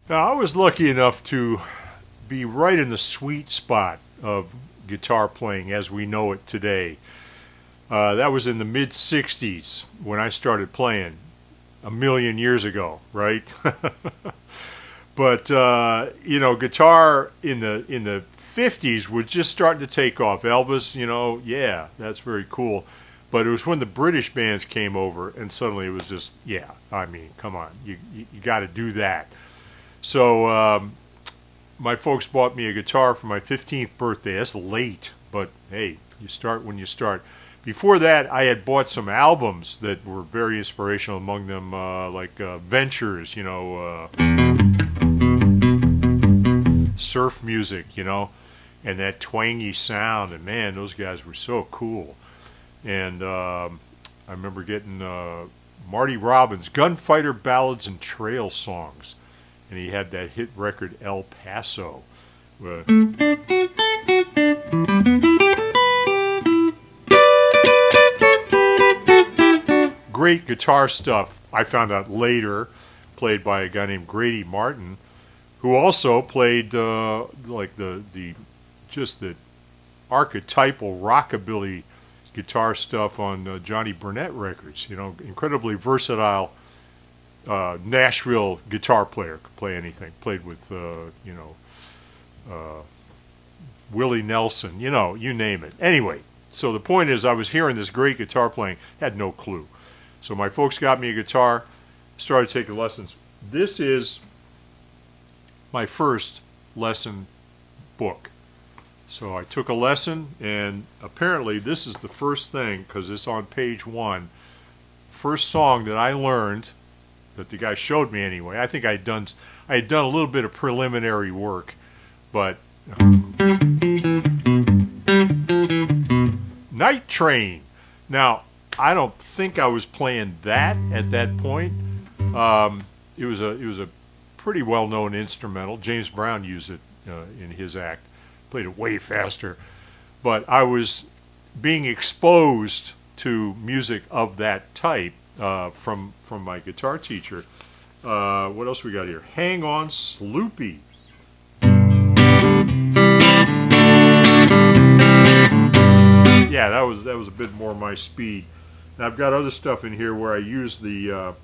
Now, I was lucky enough to be right in the sweet spot of guitar playing as we know it today. That was in the mid 60s when I started playing a million years ago, right? But guitar in the 50s was just starting to take off. Elvis, yeah, that's very cool. But it was when the British bands came over, and suddenly it was just, yeah, I mean, come on, you got to do that. So my folks bought me a guitar for my 15th birthday. That's late, but hey, you start when you start. Before that, I had bought some albums that were very inspirational. Among them, Ventures, surf music, and that twangy sound. And man, those guys were so cool. And I remember getting Marty Robbins' Gunfighter Ballads and Trail Songs. And he had that hit record El Paso. Great guitar stuff. I found out later, played by a guy named Grady Martin, who also played the archetypal rockabilly guitar stuff on Johnny Burnett records. Incredibly versatile Nashville guitar player, could play anything. Played with Willie Nelson, you name it. Anyway, so the point is, I was hearing this great guitar playing, had no clue. So my folks got me a guitar, started taking lessons. This is my first lesson book. So I took a lesson, and apparently this is the first thing, because it's on page 1, first song that I learned, that the guy showed me anyway. I think I had done a little bit of preliminary work, but Night Train. Now, I don't think I was playing that at that point. It was a pretty well-known instrumental. James Brown used it in his act. Played it way faster, but I was being exposed to music of that type from my guitar teacher. What else we got here? Hang On Sloopy. Yeah, that was a bit more my speed. Now I've got other stuff in here where I use the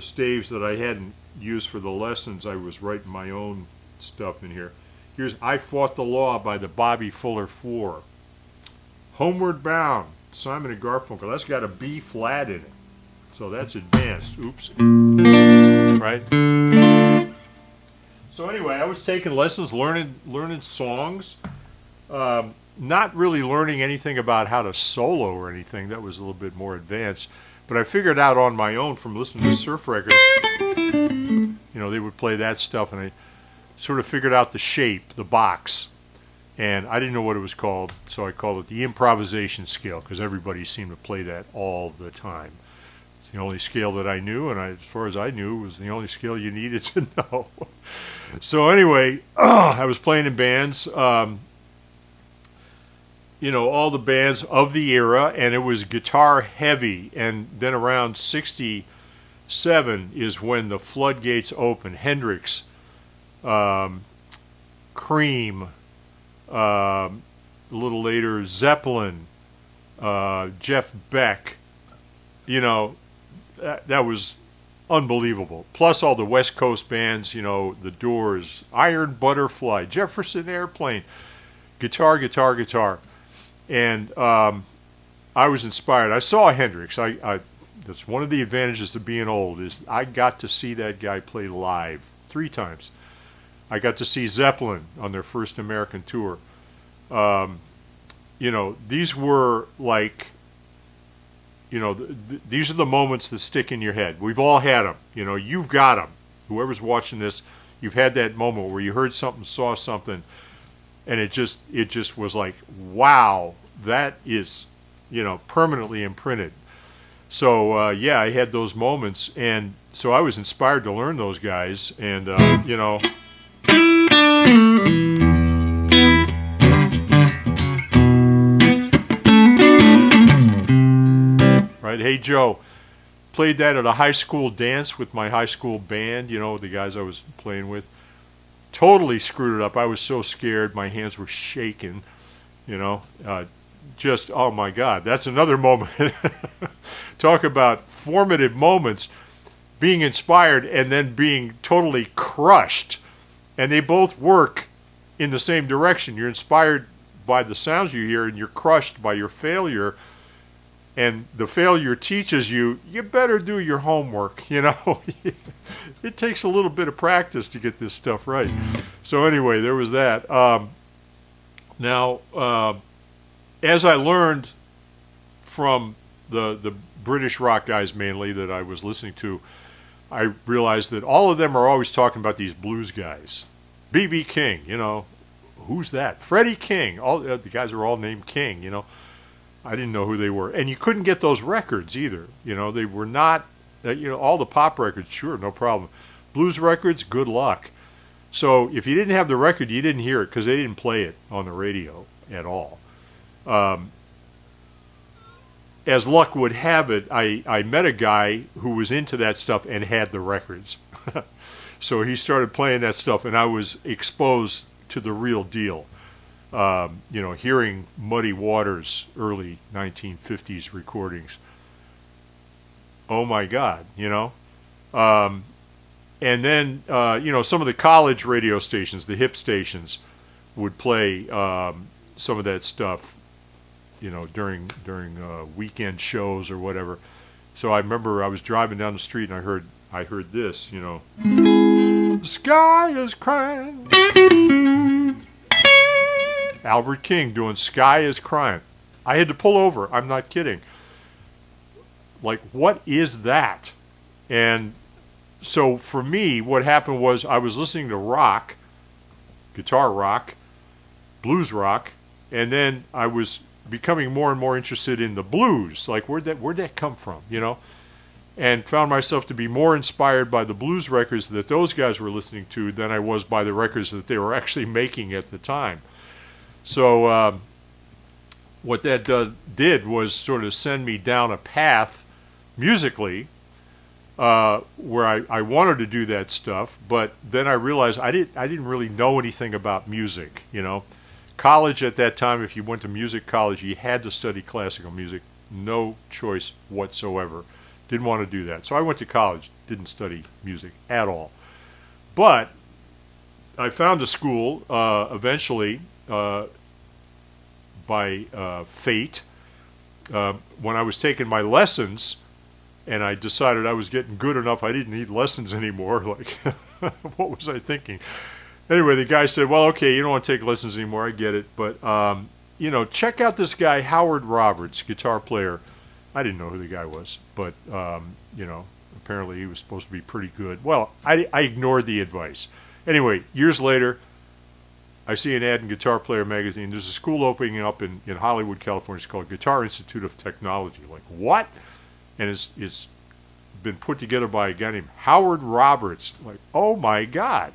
staves that I hadn't used for the lessons. I was writing my own stuff in here. Here's I Fought the Law by the Bobby Fuller Four. Homeward Bound, Simon and Garfunkel. That's got a B flat in it, so that's advanced. Oops. Right? So anyway, I was taking lessons, learning songs. Not really learning anything about how to solo or anything. That was a little bit more advanced. But I figured out on my own from listening to surf records, they would play that stuff, and I sort of figured out the shape, the box. And I didn't know what it was called, so I called it the improvisation scale, because everybody seemed to play that all the time. It's the only scale that I knew, and as far as I knew, it was the only scale you needed to know. So anyway, I was playing in bands. All the bands of the era, and it was guitar heavy. And then around 67 is when the floodgates opened. Hendrix, Cream, a little later Zeppelin, Jeff Beck. That was unbelievable. Plus all the West Coast bands, The Doors, Iron Butterfly, Jefferson Airplane, guitar. And I was inspired. I saw Hendrix. That's one of the advantages of being old, is I got to see that guy play live 3 times. I got to see Zeppelin on their first American tour. These were like, these are the moments that stick in your head. We've all had them. You've got them. Whoever's watching this, you've had that moment where you heard something, saw something, and it just was like, wow, that is, permanently imprinted. So I had those moments, and so I was inspired to learn those guys, and right, Hey Joe, played that at a high school dance with my high school band, you know, the guys I was playing with. Totally screwed it up. I was so scared. My hands were shaking, you know. Just, oh my God, that's another moment. Talk about formative moments, being inspired and then being totally crushed. And they both work in the same direction. You're inspired by the sounds you hear and you're crushed by your failure. And the failure teaches you, you better do your homework, you know. It takes a little bit of practice to get this stuff right. So anyway, there was that. Now, as I learned from the British rock guys mainly that I was listening to, I realized that all of them are always talking about these blues guys. B.B. King, you know, who's that? Freddie King. All the guys are all named King, you know. I didn't know who they were. And you couldn't get those records either. You know, they were not, you know, all the pop records, sure, no problem. Blues records, good luck. So if you didn't have the record, you didn't hear it because they didn't play it on the radio at all. As luck would have it, I met a guy who was into that stuff and had the records. So he started playing that stuff, and I was exposed to the real deal. You know, hearing Muddy Waters' early 1950s recordings. Oh my God, you know. And then, you know, some of the college radio stations, the hip stations, would play some of that stuff, you know, during weekend shows or whatever. So I remember I was driving down the street and I heard this, you know. The sky is crying. Albert King doing Sky is Crying. I had to pull over. I'm not kidding. Like, what is that? And so for me, what happened was I was listening to rock, guitar rock, blues rock, and then I was becoming more and more interested in the blues. Like, where'd that come from, you know? And found myself to be more inspired by the blues records that those guys were listening to than I was by the records that they were actually making at the time. So what that did was sort of send me down a path musically where I wanted to do that stuff, but then I realized I didn't really know anything about music, you know. College at that time, if you went to music college, you had to study classical music. No choice whatsoever. Didn't want to do that. So I went to college, didn't study music at all. But I found a school eventually by fate when I was taking my lessons, and I decided I was getting good enough I didn't need lessons anymore. Like, what was I thinking? Anyway, the guy said, well, okay, you don't want to take lessons anymore, I get it, but you know, check out this guy Howard Roberts, guitar player. I didn't know who the guy was, but you know, apparently he was supposed to be pretty good. Well, I ignored the advice. Anyway, years later, I see an ad in Guitar Player magazine. There's a school opening up in Hollywood, California. It's called Guitar Institute of Technology. Like, what? And it's been put together by a guy named Howard Roberts. Like, oh my God.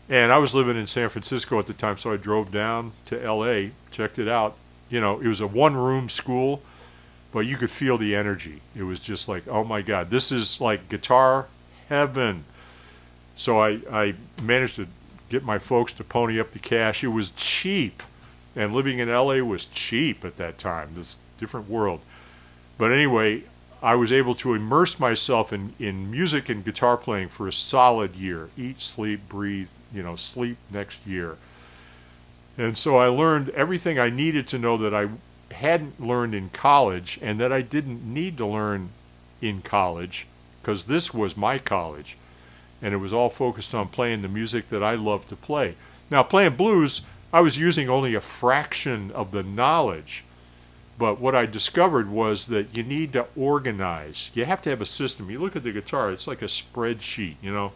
And I was living in San Francisco at the time, so I drove down to LA, checked it out. You know, it was a one-room school, but you could feel the energy. It was just like, oh my God, this is like guitar heaven. So I managed to get my folks to pony up the cash. It was cheap, and living in LA was cheap at that time. This different world. But anyway, I was able to immerse myself in music and guitar playing for a solid year. Eat, sleep, breathe, you know, sleep next year. And so I learned everything I needed to know that I hadn't learned in college and that I didn't need to learn in college, because this was my college. And it was all focused on playing the music that I loved to play. Now, playing blues, I was using only a fraction of the knowledge. But what I discovered was that you need to organize. You have to have a system. You look at the guitar, it's like a spreadsheet, you know.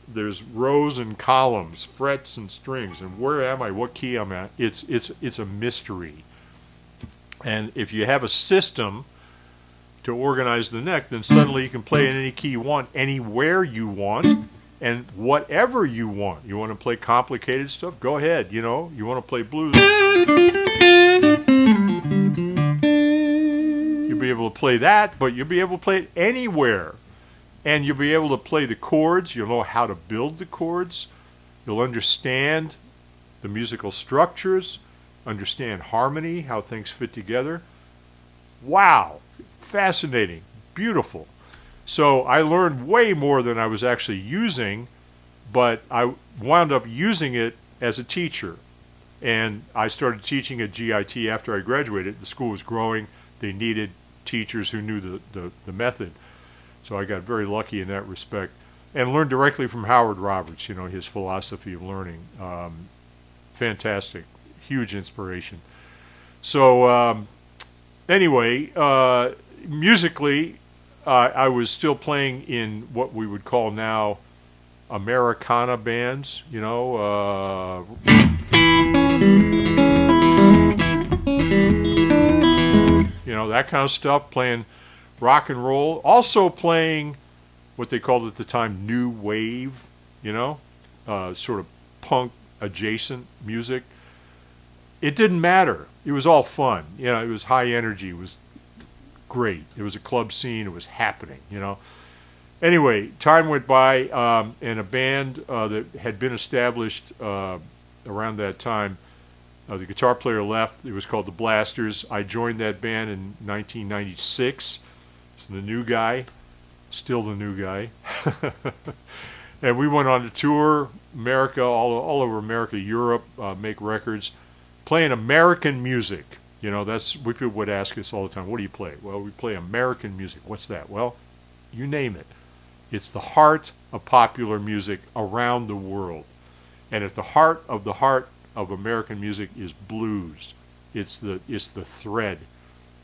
There's rows and columns, frets and strings, and where am I, what key I'm at. It's a mystery. And if you have a system to organize the neck, then suddenly you can play in any key you want, anywhere you want, and whatever you want. You want to play complicated stuff? Go ahead, you know. You want to play blues? You be able to play that, but you'll be able to play it anywhere. And you'll be able to play the chords. You'll know how to build the chords. You'll understand the musical structures, understand harmony, how things fit together. Wow, fascinating, beautiful. So I learned way more than I was actually using, but I wound up using it as a teacher. And I started teaching at GIT after I graduated. The school was growing. They needed teachers who knew the method. So I got very lucky in that respect, and learned directly from Howard Roberts, you know, his philosophy of learning. Fantastic, huge inspiration. So anyway, musically, I was still playing in what we would call now Americana bands, you know. You know, that kind of stuff, playing rock and roll, also playing what they called at the time new wave, you know, sort of punk adjacent music. It didn't matter. It was all fun. You know, it was high energy. It was great. It was a club scene. It was happening, you know. Anyway, time went by, and a band that had been established around that time, the guitar player left. It was called the Blasters. I joined that band in 1996. The new guy, still the new guy. And we went on to tour America, all over America, Europe, make records, playing American music. You know, that's what people would ask us all the time. What do you play? Well, we play American music. What's that? Well, you name it. It's the heart of popular music around the world. And at the heart of American music is blues. It's the thread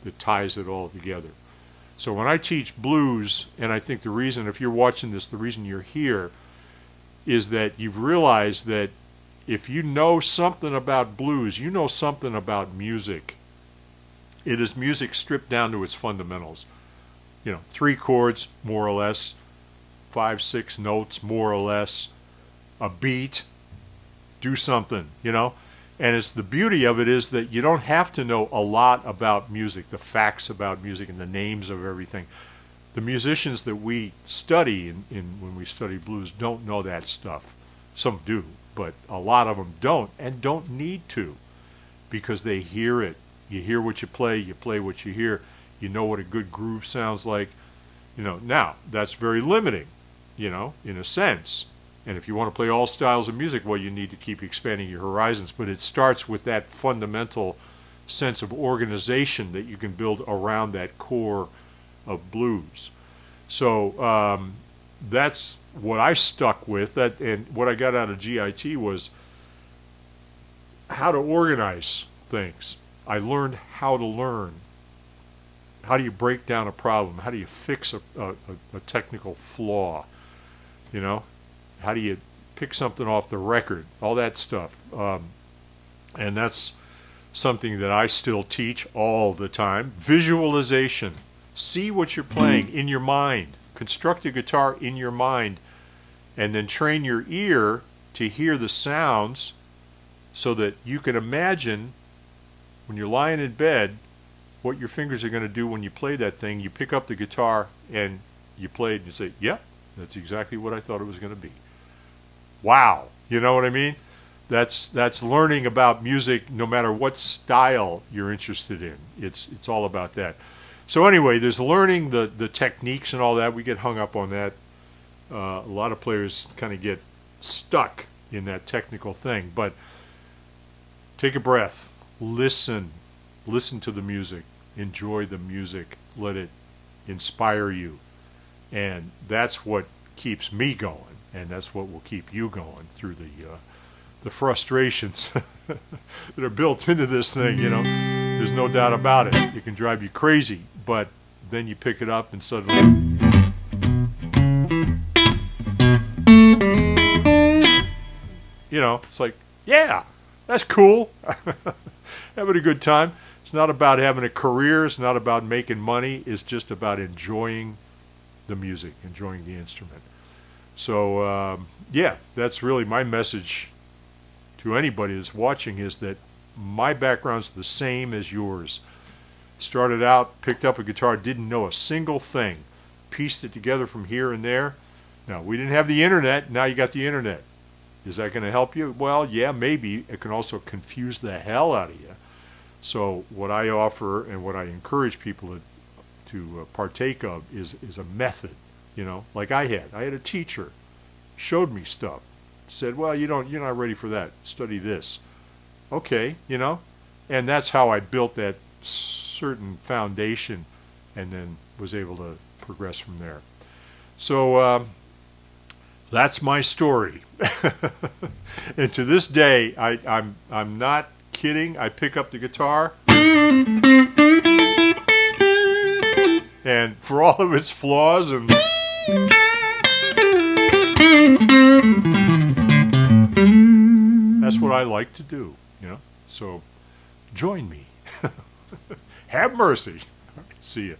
that ties it all together. So when I teach blues, and I think the reason, if you're watching this, the reason you're here is that you've realized that if you know something about blues, you know something about music. It is music stripped down to its fundamentals. You know, 3 chords, more or less, 5, 6 notes, more or less, a beat, do something, you know. And it's the beauty of it is that you don't have to know a lot about music, the facts about music and the names of everything. The musicians that we study when we study blues don't know that stuff. Some do, but a lot of them don't, and don't need to, because they hear it. You hear what you play what you hear. You know what a good groove sounds like. You know, now that's very limiting, you know, in a sense. And if you want to play all styles of music, well, you need to keep expanding your horizons. But it starts with that fundamental sense of organization that you can build around that core of blues. So that's what I stuck with. And what I got out of GIT was how to organize things. I learned how to learn. How do you break down a problem? How do you fix a technical flaw? You know? How do you pick something off the record? All that stuff. And that's something that I still teach all the time. Visualization. See what you're playing in your mind. Construct a guitar in your mind. And then train your ear to hear the sounds so that you can imagine when you're lying in bed what your fingers are going to do when you play that thing. You pick up the guitar and you play it and you say, yep, that's exactly what I thought it was going to be. Wow, you know what I mean? That's learning about music no matter what style you're interested in. It's all about that. So anyway, there's learning the techniques and all that. We get hung up on that. A lot of players kind of get stuck in that technical thing. But take a breath. Listen to the music. Enjoy the music. Let it inspire you. And that's what keeps me going. And that's what will keep you going through the frustrations that are built into this thing, you know. There's no doubt about it. It can drive you crazy, but then you pick it up and suddenly, you know, it's like, yeah, that's cool. Having a good time. It's not about having a career. It's not about making money. It's just about enjoying the music, enjoying the instrument. So, yeah, that's really my message to anybody that's watching, is that my background's the same as yours. Started out, picked up a guitar, didn't know a single thing. Pieced it together from here and there. Now, we didn't have the internet. Now you got the internet. Is that going to help you? Well, yeah, maybe. It can also confuse the hell out of you. So what I offer and what I encourage people to partake of is a method, you know, like I had. I had a teacher, showed me stuff, said, well, you're not ready for that. Study this. Okay, you know, and that's how I built that certain foundation and then was able to progress from there. So that's my story. And to this day, I'm not kidding. I pick up the guitar, and for all of its flaws and that's what I like to do, you know. So join me. Have mercy. See ya.